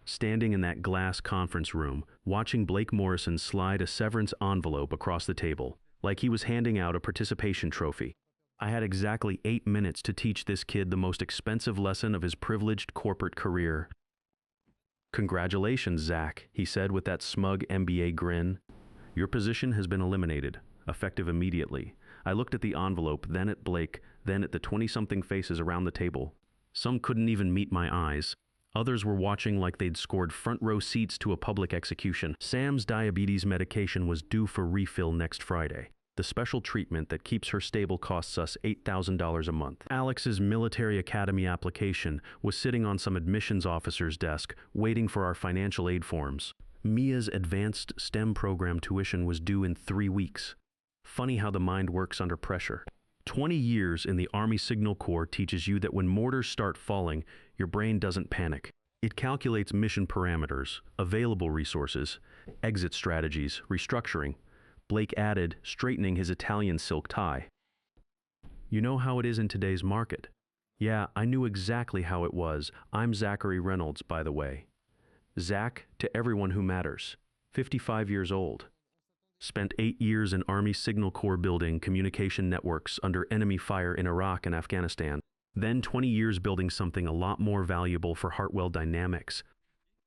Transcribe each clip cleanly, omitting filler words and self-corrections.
standing in that glass conference room, watching Blake Morrison slide a severance envelope across the table, like he was handing out a participation trophy. I had exactly 8 minutes to teach this kid the most expensive lesson of his privileged corporate career. "Congratulations, Zach," he said with that smug MBA grin. "Your position has been eliminated, effective immediately." I looked at the envelope, then at Blake, then at the 20-something faces around the table. Some couldn't even meet my eyes. Others were watching like they'd scored front-row seats to a public execution. Sam's diabetes medication was due for refill next Friday. The special treatment that keeps her stable costs us $8,000 a month. Alex's military academy application was sitting on some admissions officer's desk, waiting for our financial aid forms. Mia's advanced STEM program tuition was due in 3 weeks. Funny how the mind works under pressure. 20 years in the Army Signal Corps teaches you that when mortars start falling, your brain doesn't panic. It calculates mission parameters, available resources, exit strategies, restructuring. Blake added, straightening his Italian silk tie. "You know how it is in today's market." "Yeah, I knew exactly how it was. I'm Zachary Reynolds, by the way." Zach to everyone who matters. 55 years old. Spent 8 years in Army Signal Corps building communication networks under enemy fire in Iraq and Afghanistan. Then 20 years building something a lot more valuable for Hartwell Dynamics.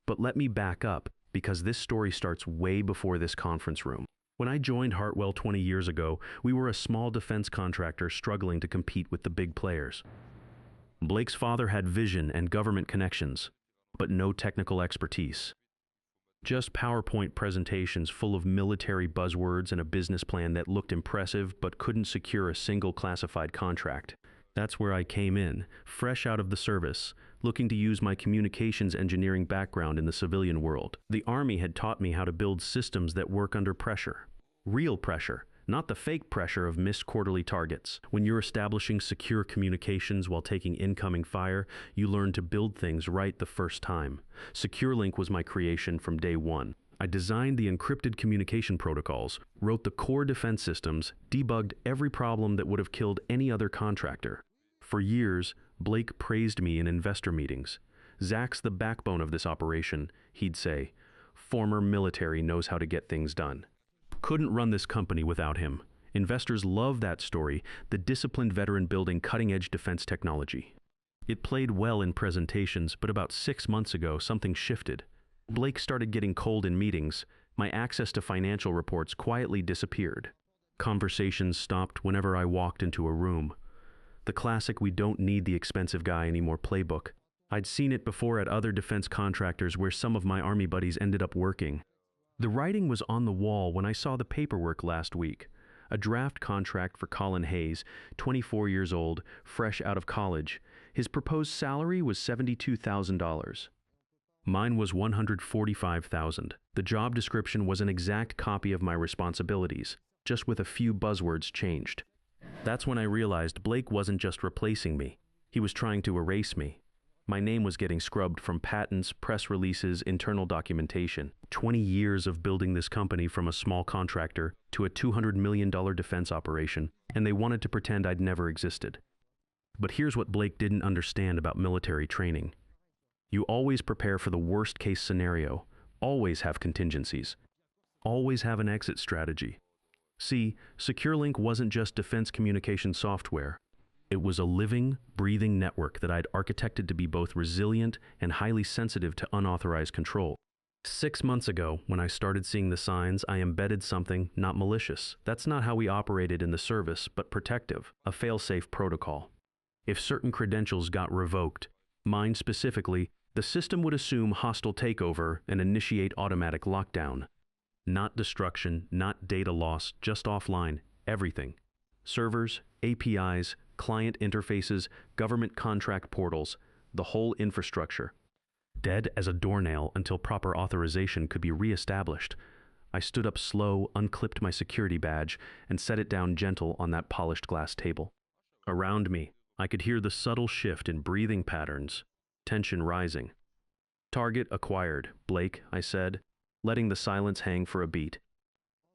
But let me back up, because this story starts way before this conference room. When I joined Hartwell 20 years ago, we were a small defense contractor struggling to compete with the big players. Blake's father had vision and government connections, but no technical expertise. Just PowerPoint presentations full of military buzzwords and a business plan that looked impressive but couldn't secure a single classified contract. That's where I came in, fresh out of the service, looking to use my communications engineering background in the civilian world. The Army had taught me how to build systems that work under pressure. Real pressure, not the fake pressure of missed quarterly targets. When you're establishing secure communications while taking incoming fire, you learn to build things right the first time. SecureLink was my creation from day one. I designed the encrypted communication protocols, wrote the core defense systems, debugged every problem that would have killed any other contractor. For years, Blake praised me in investor meetings. "Zach's the backbone of this operation," he'd say. "Former military knows how to get things done." Couldn't run this company without him. Investors love that story, the disciplined veteran building cutting-edge defense technology. It played well in presentations, but about 6 months ago, something shifted. Blake started getting cold in meetings. My access to financial reports quietly disappeared. Conversations stopped whenever I walked into a room. The classic "we don't need the expensive guy anymore" playbook. I'd seen it before at other defense contractors where some of my Army buddies ended up working. The writing was on the wall when I saw the paperwork last week. A draft contract for Colin Hayes, 24 years old, fresh out of college. His proposed salary was $72,000. Mine was $145,000. The job description was an exact copy of my responsibilities, just with a few buzzwords changed. That's when I realized Blake wasn't just replacing me. He was trying to erase me. My name was getting scrubbed from patents, press releases, internal documentation. 20 years of building this company from a small contractor to a $200 million defense operation, and they wanted to pretend I'd never existed. But here's what Blake didn't understand about military training. You always prepare for the worst-case scenario, always have contingencies, always have an exit strategy. See, SecureLink wasn't just defense communication software. It was a living, breathing network that I'd architected to be both resilient and highly sensitive to unauthorized control. 6 months ago, when I started seeing the signs, I embedded something not malicious. That's not how we operated in the service, but protective, a fail-safe protocol. If certain credentials got revoked, mine specifically, the system would assume hostile takeover and initiate automatic lockdown. Not destruction, not data loss, just offline, everything. Servers, APIs, client interfaces, government contract portals, the whole infrastructure. Dead as a doornail until proper authorization could be re-established. I stood up slow, unclipped my security badge, and set it down gentle on that polished glass table. Around me, I could hear the subtle shift in breathing patterns, tension rising. "Target acquired, Blake," I said, letting the silence hang for a beat.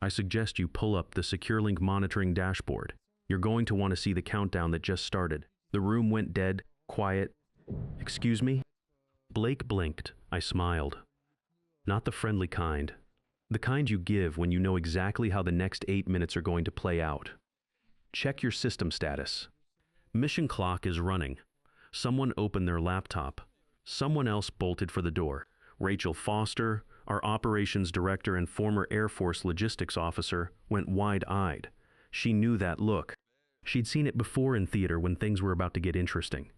"I suggest you pull up the SecureLink monitoring dashboard. You're going to want to see the countdown that just started." The room went dead, quiet. "Excuse me?" Blake blinked. I smiled. Not the friendly kind. The kind you give when you know exactly how the next 8 minutes are going to play out. Check your system status. Mission clock is running. Someone opened their laptop. Someone else bolted for the door. Rachel Foster, our operations director and former Air Force logistics officer, went wide-eyed. She knew that look. She'd seen it before in theater when things were about to get interesting.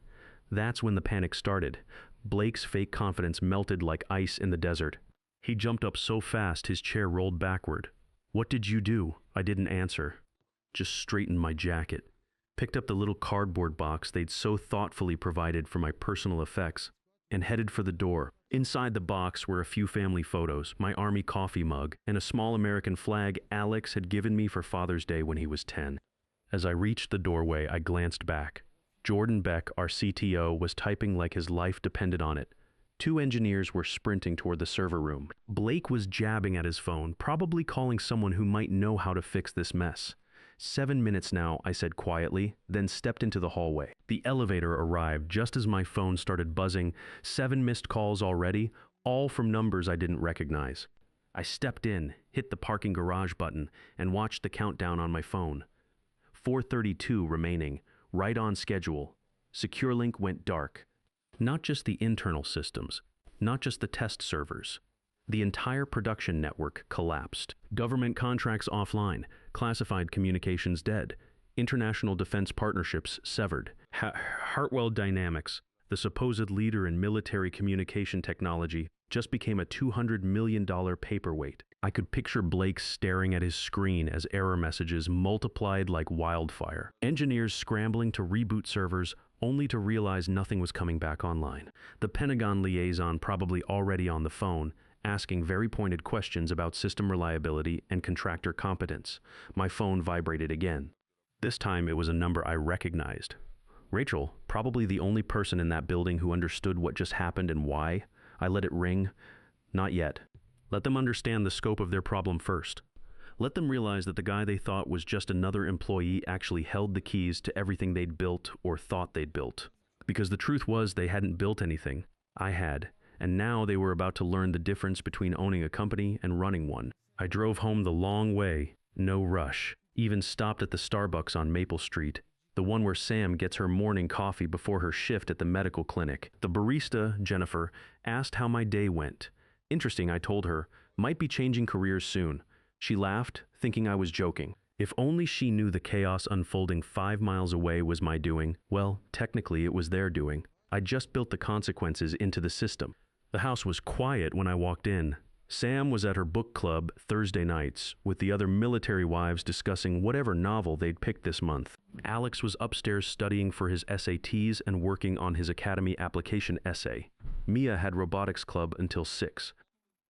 That's when the panic started. Blake's fake confidence melted like ice in the desert. He jumped up so fast his chair rolled backward. "What did you do?" I didn't answer. Just straightened my jacket. Picked up the little cardboard box they'd so thoughtfully provided for my personal effects, and headed for the door. Inside the box were a few family photos, my Army coffee mug, and a small American flag Alex had given me for Father's Day when he was 10. As I reached the doorway, I glanced back. Jordan Beck, our CTO, was typing like his life depended on it. 2 engineers were sprinting toward the server room. Blake was jabbing at his phone, probably calling someone who might know how to fix this mess. 7 minutes now, I said quietly, then stepped into the hallway. The elevator arrived just as my phone started buzzing. 7 missed calls already, all from numbers I didn't recognize. I stepped in, hit the parking garage button, and watched the countdown on my phone. 4:32 remaining, right on schedule. SecureLink went dark. Not just the internal systems, not just the test servers. The entire production network collapsed. Government contracts offline, classified communications dead, international defense partnerships severed. Hartwell Dynamics, the supposed leader in military communication technology, just became a $200 million paperweight. I could picture Blake staring at his screen as error messages multiplied like wildfire. Engineers scrambling to reboot servers, only to realize nothing was coming back online. The Pentagon liaison probably already on the phone, asking very pointed questions about system reliability and contractor competence. My phone vibrated again. This time it was a number I recognized. Rachel, probably the only person in that building who understood what just happened and why. I let it ring. Not yet. Let them understand the scope of their problem first. Let them realize that the guy they thought was just another employee actually held the keys to everything they'd built or thought they'd built. Because the truth was they hadn't built anything. I had. And now they were about to learn the difference between owning a company and running one. I drove home the long way, no rush, even stopped at the Starbucks on Maple Street, the one where Sam gets her morning coffee before her shift at the medical clinic. The barista, Jennifer, asked how my day went. Interesting, I told her, might be changing careers soon. She laughed, thinking I was joking. If only she knew the chaos unfolding 5 miles away was my doing. Well, technically it was their doing. I just built the consequences into the system. The house was quiet when I walked in. Sam was at her book club Thursday nights, with the other military wives discussing whatever novel they'd picked this month. Alex was upstairs studying for his SATs and working on his academy application essay. Mia had robotics club until 6.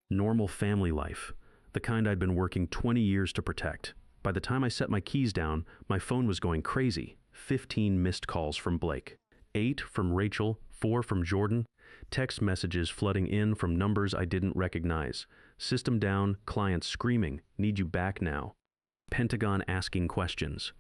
Normal family life, the kind I'd been working 20 years to protect. By the time I set my keys down, my phone was going crazy. 15 missed calls from Blake. 8 from Rachel, 4 from Jordan. Text messages flooding in from numbers I didn't recognize. System down, clients screaming, "Need you back now." Pentagon asking questions.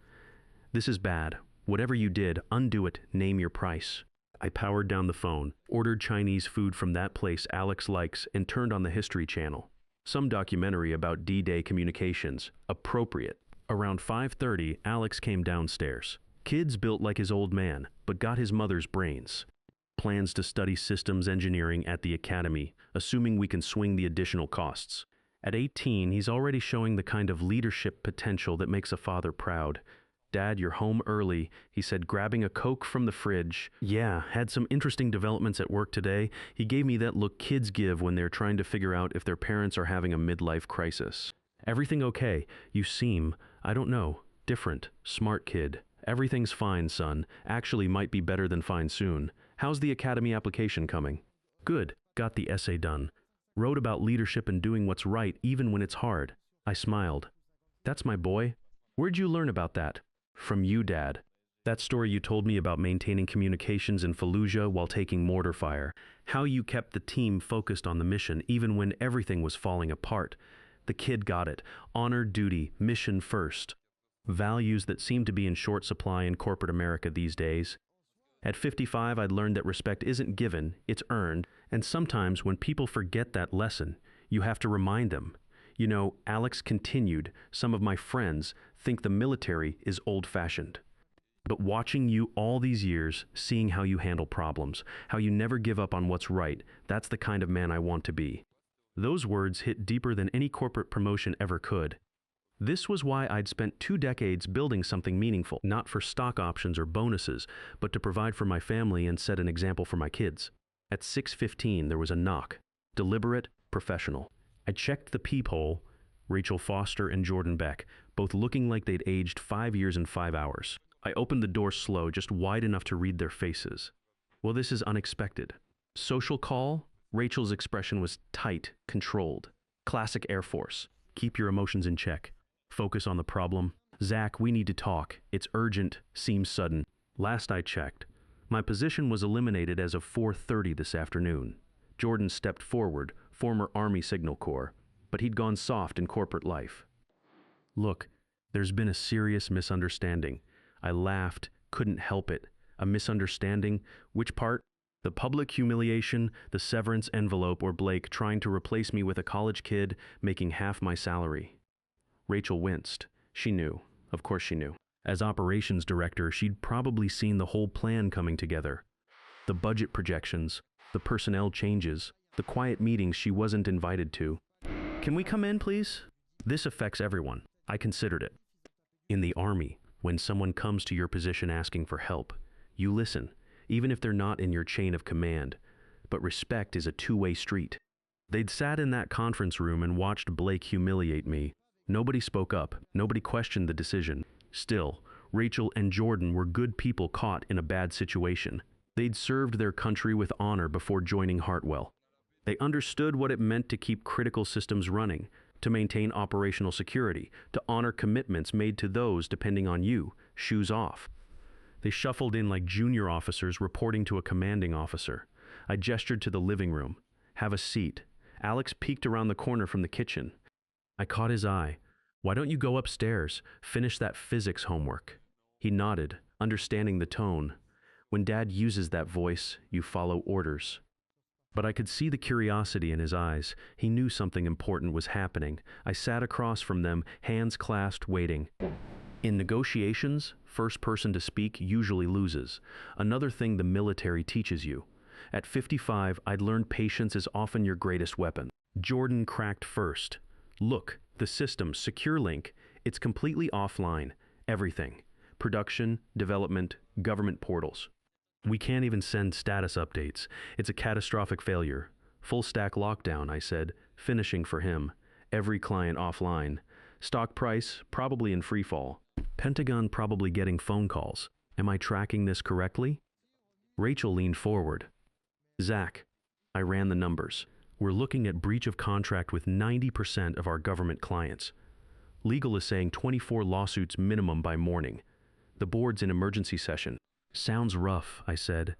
"This is bad. Whatever you did, undo it, name your price." I powered down the phone, ordered Chinese food from that place Alex likes, and turned on the History Channel. Some documentary about D-Day communications. Appropriate. Around 5:30, Alex came downstairs. Kids built like his old man, but got his mother's brains. Plans to study systems engineering at the academy, assuming we can swing the additional costs. At 18, he's already showing the kind of leadership potential that makes a father proud. "Dad, you're home early," he said, grabbing a Coke from the fridge. "Yeah, had some interesting developments at work today." He gave me that look kids give when they're trying to figure out if their parents are having a midlife crisis. "Everything okay? You seem, I don't know, different, smart kid." "Everything's fine, son. Actually might be better than fine soon. How's the academy application coming?" "Good. Got the essay done. Wrote about leadership and doing what's right even when it's hard." I smiled. "That's my boy. Where'd you learn about that?" "From you, Dad. That story you told me about maintaining communications in Fallujah while taking mortar fire. How you kept the team focused on the mission even when everything was falling apart. The kid got it. Honor, duty, mission first. Values that seem to be in short supply in corporate America these days. At 55, I'd learned that respect isn't given, it's earned, And sometimes when people forget that lesson, you have to remind them. You know, Alex continued, some of my friends think the military is old-fashioned. But watching you all these years, seeing how you handle problems, how you never give up on what's right, that's the kind of man I want to be. Those words hit deeper than any corporate promotion ever could. This was why I'd spent 2 decades building something meaningful, not for stock options or bonuses, but to provide for my family and set an example for my kids. At 6:15, there was a knock. Deliberate, professional. I checked the peephole, Rachel Foster and Jordan Beck, both looking like they'd aged 5 years and 5 hours. I opened the door slow, just wide enough to read their faces. Well, this is unexpected. Social call? Rachel's expression was tight, controlled. Classic Air Force. Keep your emotions in check. Focus on the problem. Zach, we need to talk. It's urgent, seems sudden. Last I checked, my position was eliminated as of 4:30 this afternoon. Jordan stepped forward, former Army Signal Corps, but he'd gone soft in corporate life. Look, there's been a serious misunderstanding. I laughed, couldn't help it. A misunderstanding? Which part? The public humiliation, the severance envelope, or Blake trying to replace me with a college kid making half my salary. Rachel winced. She knew. Of course she knew. As operations director, she'd probably seen the whole plan coming together. The budget projections, the personnel changes, the quiet meetings she wasn't invited to. Can we come in, please? This affects everyone. I considered it. In the Army, when someone comes to your position asking for help, you listen, even if they're not in your chain of command. But respect is a two-way street. They'd sat in that conference room and watched Blake humiliate me. Nobody spoke up. Nobody questioned the decision. Still, Rachel and Jordan were good people caught in a bad situation. They'd served their country with honor before joining Hartwell. They understood what it meant to keep critical systems running, to maintain operational security, to honor commitments made to those depending on you, shoes off. They shuffled in like junior officers reporting to a commanding officer. I gestured to the living room. Have a seat. Alex peeked around the corner from the kitchen. I caught his eye. Why don't you go upstairs, finish that physics homework? He nodded, understanding the tone. When Dad uses that voice, you follow orders. But I could see the curiosity in his eyes. He knew something important was happening. I sat across from them, hands clasped, waiting. In negotiations, first person to speak usually loses. Another thing the military teaches you. At 55, I'd learned patience is often your greatest weapon. Jordan cracked first. Look, the system, SecureLink, it's completely offline. Everything. Production, development, government portals. We can't even send status updates. It's a catastrophic failure. Full stack lockdown, I said, finishing for him. Every client offline. Stock price, probably in free fall. Pentagon probably getting phone calls. Am I tracking this correctly? Rachel leaned forward. Zach, I ran the numbers. We're looking at breach of contract with 90% of our government clients. Legal is saying 24 lawsuits minimum by morning. The board's in emergency session. Sounds rough, I said.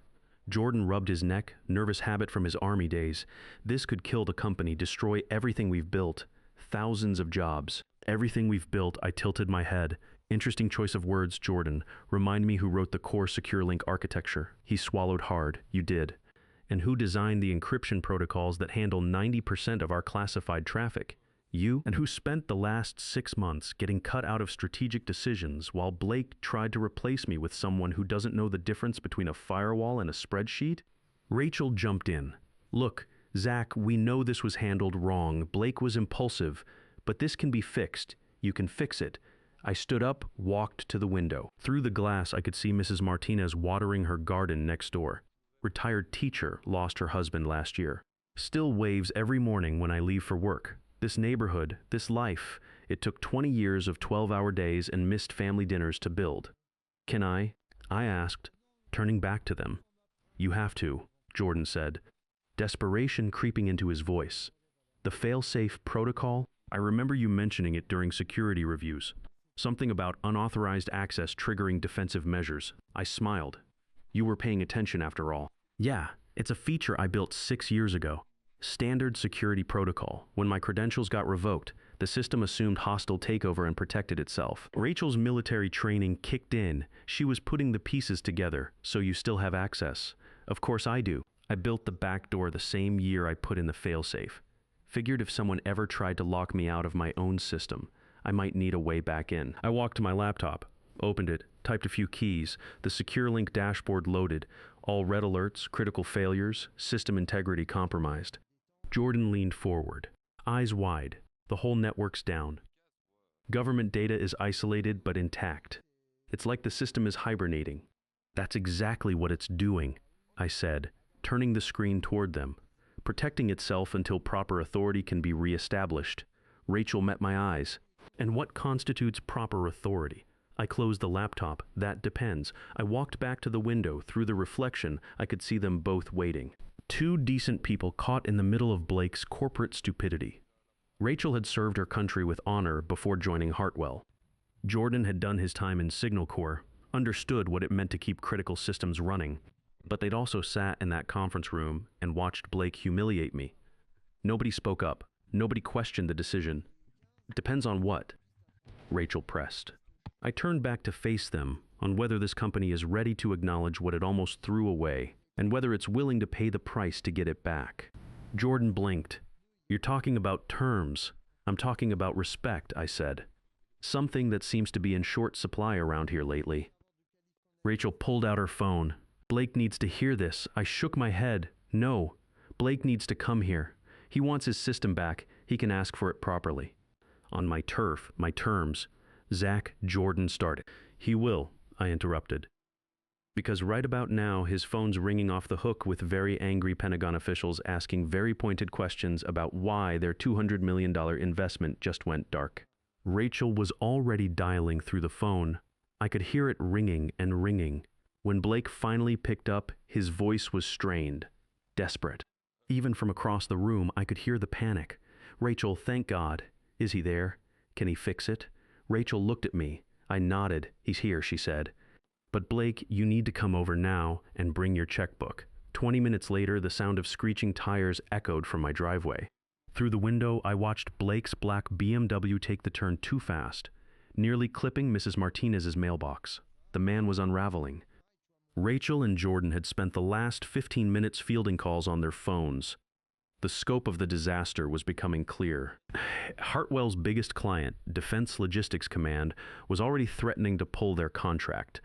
Jordan rubbed his neck, nervous habit from his Army days. This could kill the company, destroy everything we've built. Thousands of jobs. Everything we've built, I tilted my head. Interesting choice of words, Jordan. Remind me who wrote the core SecureLink architecture. He swallowed hard. You did. And who designed the encryption protocols that handle 90% of our classified traffic? You? And who spent the last 6 months getting cut out of strategic decisions while Blake tried to replace me with someone who doesn't know the difference between a firewall and a spreadsheet? Rachel jumped in. Look, Zach, we know this was handled wrong. Blake was impulsive, but this can be fixed. You can fix it. I stood up, walked to the window. Through the glass, I could see Mrs. Martinez watering her garden next door. Retired teacher lost her husband last year. Still waves every morning when I leave for work. This neighborhood, this life, it took 20 years of 12-hour days and missed family dinners to build. Can I asked, turning back to them. You have to, Jordan said, desperation creeping into his voice. The fail-safe protocol, I remember you mentioning it during security reviews. Something about unauthorized access triggering defensive measures. I smiled. You were paying attention after all. Yeah, it's a feature I built 6 years ago. Standard security protocol. When my credentials got revoked, the system assumed hostile takeover and protected itself. Rachel's military training kicked in. She was putting the pieces together, so you still have access. Of course I do. I built the back door the same year I put in the failsafe. Figured if someone ever tried to lock me out of my own system, I might need a way back in. I walked to my laptop, opened it, typed a few keys, the SecureLink dashboard loaded, all red alerts, critical failures, system integrity compromised. Jordan leaned forward, eyes wide, the whole network's down. Government data is isolated but intact. It's like the system is hibernating. That's exactly what it's doing, I said, turning the screen toward them, protecting itself until proper authority can be reestablished. Rachel met my eyes. And what constitutes proper authority? I closed the laptop. That depends. I walked back to the window. Through the reflection, I could see them both waiting. Two decent people caught in the middle of Blake's corporate stupidity. Rachel had served her country with honor before joining Hartwell. Jordan had done his time in Signal Corps, understood what it meant to keep critical systems running, but they'd also sat in that conference room and watched Blake humiliate me. Nobody spoke up. Nobody questioned the decision. Depends on what? Rachel pressed. I turned back to face them on whether this company is ready to acknowledge what it almost threw away and whether it's willing to pay the price to get it back. Jordan blinked. You're talking about terms. I'm talking about respect, I said. Something that seems to be in short supply around here lately. Rachel pulled out her phone. Blake needs to hear this. I shook my head. No. Blake needs to come here. He wants his system back. He can ask for it properly. On my turf, my terms. Zach, Jordan started. He will, I interrupted. Because right about now, his phone's ringing off the hook with very angry Pentagon officials asking very pointed questions about why their $200 million investment just went dark. Rachel was already dialing through the phone. I could hear it ringing and ringing. When Blake finally picked up, his voice was strained, desperate. Even from across the room, I could hear the panic. Rachel, thank God. Is he there? Can he fix it? Rachel looked at me. I nodded. He's here, she said. But Blake, you need to come over now and bring your checkbook. 20 minutes later, the sound of screeching tires echoed from my driveway. Through the window, I watched Blake's black BMW take the turn too fast, nearly clipping Mrs. Martinez's mailbox. The man was unraveling. Rachel and Jordan had spent the last 15 minutes fielding calls on their phones. The scope of the disaster was becoming clear. Hartwell's biggest client, Defense Logistics Command, was already threatening to pull their contract.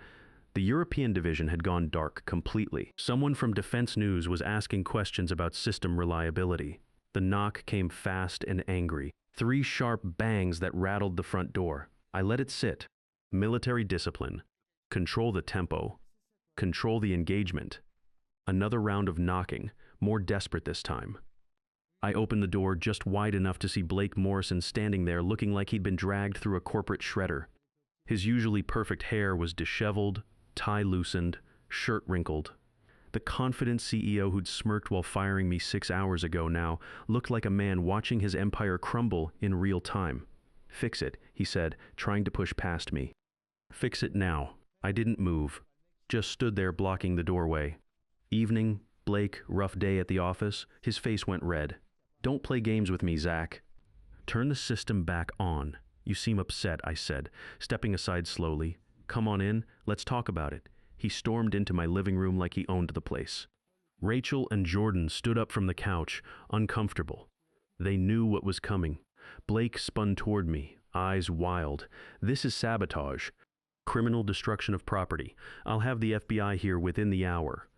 The European division had gone dark completely. Someone from Defense News was asking questions about system reliability. The knock came fast and angry. 3 sharp bangs that rattled the front door. I let it sit. Military discipline. Control the tempo. Control the engagement. Another round of knocking, more desperate this time. I opened the door just wide enough to see Blake Morrison standing there looking like he'd been dragged through a corporate shredder. His usually perfect hair was disheveled, tie loosened, shirt wrinkled. The confident CEO who'd smirked while firing me 6 hours ago now looked like a man watching his empire crumble in real time. Fix it, he said, trying to push past me. Fix it now. I didn't move. Just stood there blocking the doorway. Evening, Blake, rough day at the office. His face went red. Don't play games with me, Zach. Turn the system back on. You seem upset, I said, stepping aside slowly. Come on in, let's talk about it. He stormed into my living room like he owned the place. Rachel and Jordan stood up from the couch, uncomfortable. They knew what was coming. Blake spun toward me, eyes wild. This is sabotage. Criminal destruction of property. I'll have the FBI here within the hour.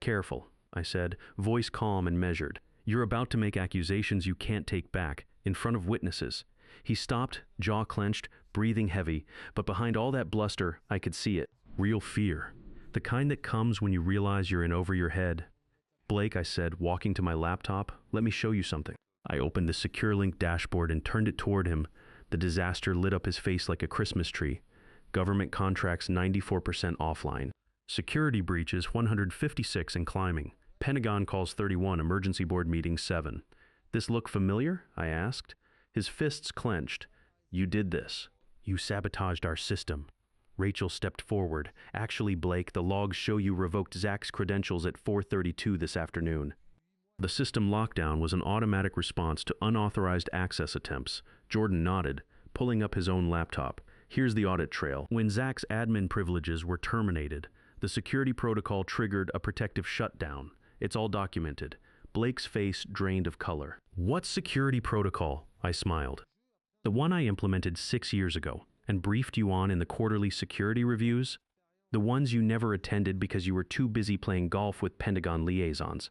Careful, I said, voice calm and measured. You're about to make accusations you can't take back, in front of witnesses. He stopped, jaw clenched, breathing heavy, but behind all that bluster, I could see it. Real fear. The kind that comes when you realize you're in over your head. Blake, I said, walking to my laptop, let me show you something. I opened the SecureLink dashboard and turned it toward him. The disaster lit up his face like a Christmas tree. Government contracts 94% offline. Security breaches 156 and climbing. Pentagon calls 31, emergency board meeting 7. This look familiar? I asked. His fists clenched. You did this. You sabotaged our system. Rachel stepped forward. Actually, Blake, the logs show you revoked Zach's credentials at 4:32 this afternoon. The system lockdown was an automatic response to unauthorized access attempts. Jordan nodded, pulling up his own laptop. Here's the audit trail. When Zach's admin privileges were terminated, the security protocol triggered a protective shutdown. It's all documented. Blake's face drained of color. What security protocol? I smiled. The one I implemented 6 years ago and briefed you on in the quarterly security reviews? The ones you never attended because you were too busy playing golf with Pentagon liaisons.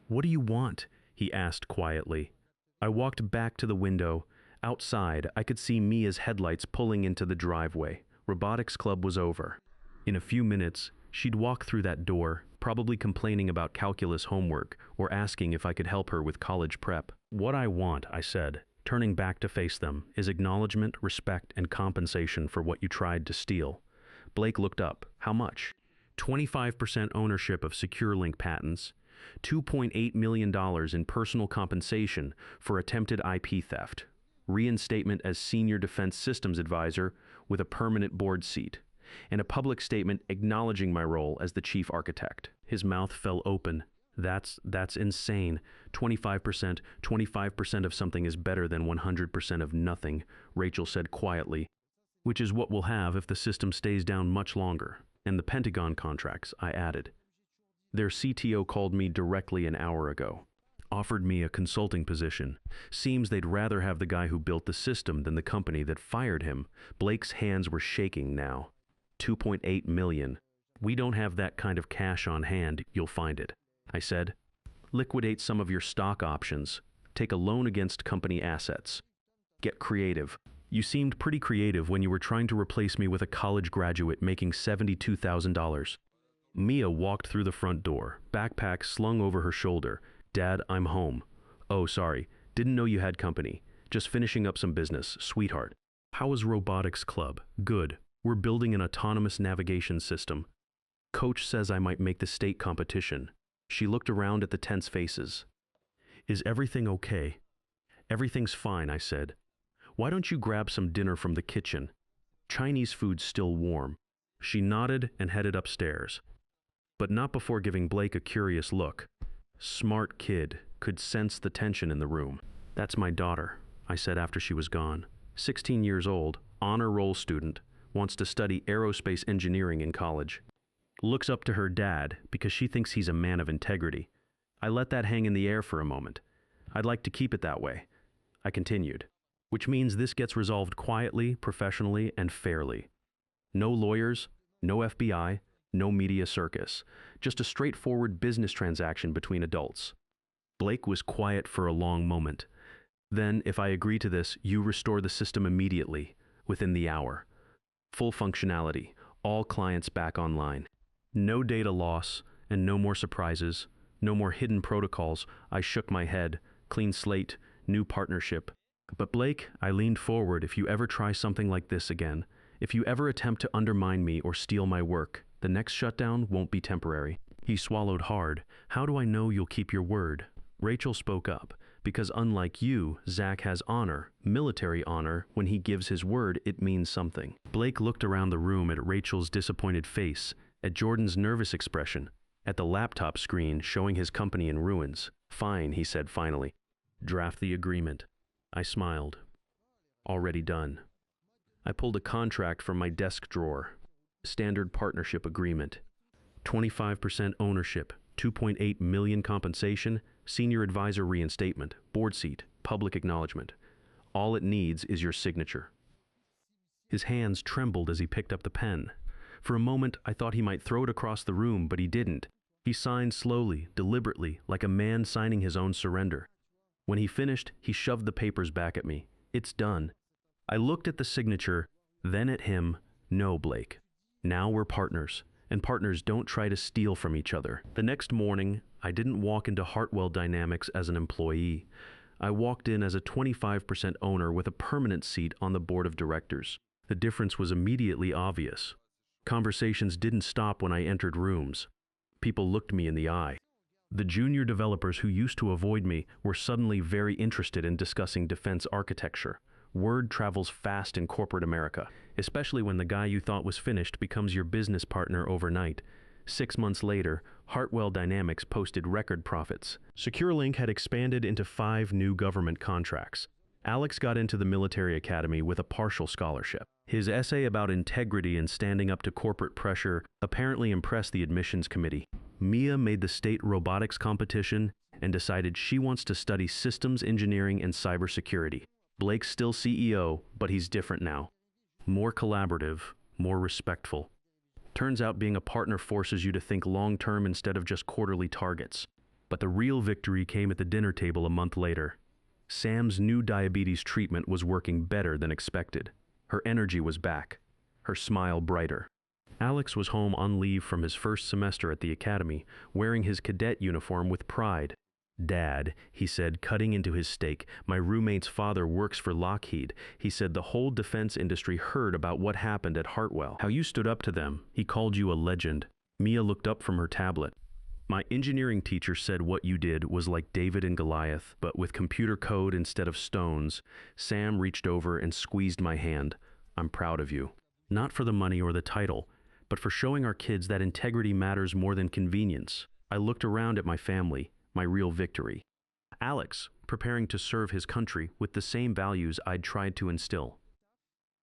What do you want? He asked quietly. I walked back to the window. Outside, I could see Mia's headlights pulling into the driveway. Robotics club was over. In a few minutes, she'd walk through that door, probably complaining about calculus homework or asking if I could help her with college prep. What I want, I said, turning back to face them, is acknowledgement, respect, and compensation for what you tried to steal. Blake looked up. How much? 25% ownership of SecureLink patents, $2.8 million in personal compensation for attempted IP theft, reinstatement as Senior Defense Systems Advisor with a permanent board seat, and a public statement acknowledging my role as the chief architect. His mouth fell open. That's insane. 25% of something is better than 100% of nothing, Rachel said quietly, which is what we'll have if the system stays down much longer. And the Pentagon contracts, I added. Their CTO called me directly an hour ago. Offered me a consulting position. Seems they'd rather have the guy who built the system than the company that fired him. Blake's hands were shaking now. 2.8 million. We don't have that kind of cash on hand, you'll find it. I said, liquidate some of your stock options. Take a loan against company assets. Get creative. You seemed pretty creative when you were trying to replace me with a college graduate making $72,000. Mia walked through the front door, backpack slung over her shoulder. Dad, I'm home. Oh, sorry. Didn't know you had company. Just finishing up some business, sweetheart. How was robotics club? Good. We're building an autonomous navigation system. Coach says I might make the state competition. She looked around at the tense faces. Is everything okay? Everything's fine, I said. Why don't you grab some dinner from the kitchen? Chinese food's still warm. She nodded and headed upstairs, but not before giving Blake a curious look. Smart kid, could sense the tension in the room. That's my daughter, I said after she was gone. 16 years old, honor roll student, wants to study aerospace engineering in college. Looks up to her dad because she thinks he's a man of integrity. I let that hang in the air for a moment. I'd like to keep it that way. I continued. Which means this gets resolved quietly, professionally, and fairly. No lawyers, no FBI, no media circus. Just a straightforward business transaction between adults. Blake was quiet for a long moment. Then, if I agree to this, you restore the system immediately, within the hour. Full functionality, all clients back online. No data loss, and no more surprises, no more hidden protocols. I shook my head. Clean slate, new partnership. But Blake, I leaned forward, if you ever try something like this again, if you ever attempt to undermine me or steal my work, the next shutdown won't be temporary. He swallowed hard. How do I know you'll keep your word? Rachel spoke up, because unlike you, Zach has honor, military honor. When he gives his word, it means something. Blake looked around the room at Rachel's disappointed face, at Jordan's nervous expression, at the laptop screen showing his company in ruins. Fine, he said finally. Draft the agreement. I smiled. Already done. I pulled a contract from my desk drawer. Standard partnership agreement. 25% ownership, 2.8 million compensation, senior advisor reinstatement, board seat, public acknowledgement. All it needs is your signature. His hands trembled as he picked up the pen. For a moment, I thought he might throw it across the room, but he didn't. He signed slowly, deliberately, like a man signing his own surrender. When he finished, he shoved the papers back at me. It's done. I looked at the signature, then at him. No, Blake. Now we're partners, and partners don't try to steal from each other. The next morning, I didn't walk into Hartwell Dynamics as an employee. I walked in as a 25% owner with a permanent seat on the board of directors. The difference was immediately obvious. Conversations didn't stop when I entered rooms. People looked me in the eye. The junior developers who used to avoid me were suddenly very interested in discussing defense architecture. Word travels fast in corporate America, especially when the guy you thought was finished becomes your business partner overnight. 6 months later, Hartwell Dynamics posted record profits. SecureLink had expanded into 5 new government contracts. Alex got into the military academy with a partial scholarship. His essay about integrity and standing up to corporate pressure apparently impressed the admissions committee. Mia made the state robotics competition and decided she wants to study systems engineering and cybersecurity. Blake's still CEO, but he's different now. More collaborative, more respectful. Turns out being a partner forces you to think long-term instead of just quarterly targets. But the real victory came at the dinner table a month later. Sam's new diabetes treatment was working better than expected. Her energy was back, her smile brighter. Alex was home on leave from his first semester at the academy, wearing his cadet uniform with pride. "Dad," he said, cutting into his steak, "my roommate's father works for Lockheed. He said the whole defense industry heard about what happened at Hartwell. How you stood up to them. He called you a legend." Mia looked up from her tablet. "My engineering teacher said what you did was like David and Goliath, but with computer code instead of stones." Sam reached over and squeezed my hand. "I'm proud of you. Not for the money or the title, but for showing our kids that integrity matters more than convenience." I looked around at my family, my real victory. Alex, preparing to serve his country with the same values I'd tried to instill.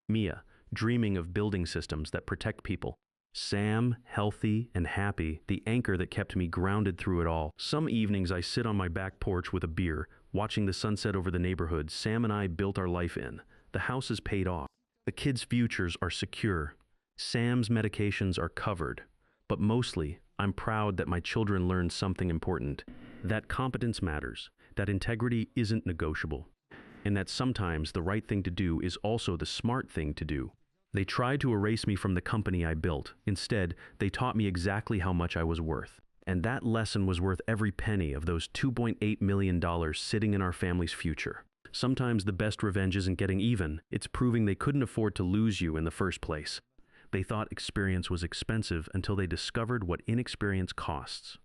Mia, dreaming of building systems that protect people. Sam, healthy and happy, the anchor that kept me grounded through it all. Some evenings I sit on my back porch with a beer, watching the sunset over the neighborhood Sam and I built our life in. The house is paid off. The kids' futures are secure. Sam's medications are covered. But mostly, I'm proud that my children learned something important. That competence matters, that integrity isn't negotiable, and that sometimes the right thing to do is also the smart thing to do. They tried to erase me from the company I built. Instead, they taught me exactly how much I was worth. And that lesson was worth every penny of those $2.8 million sitting in our family's future. Sometimes the best revenge isn't getting even, it's proving they couldn't afford to lose you in the first place. They thought experience was expensive until they discovered what inexperience costs.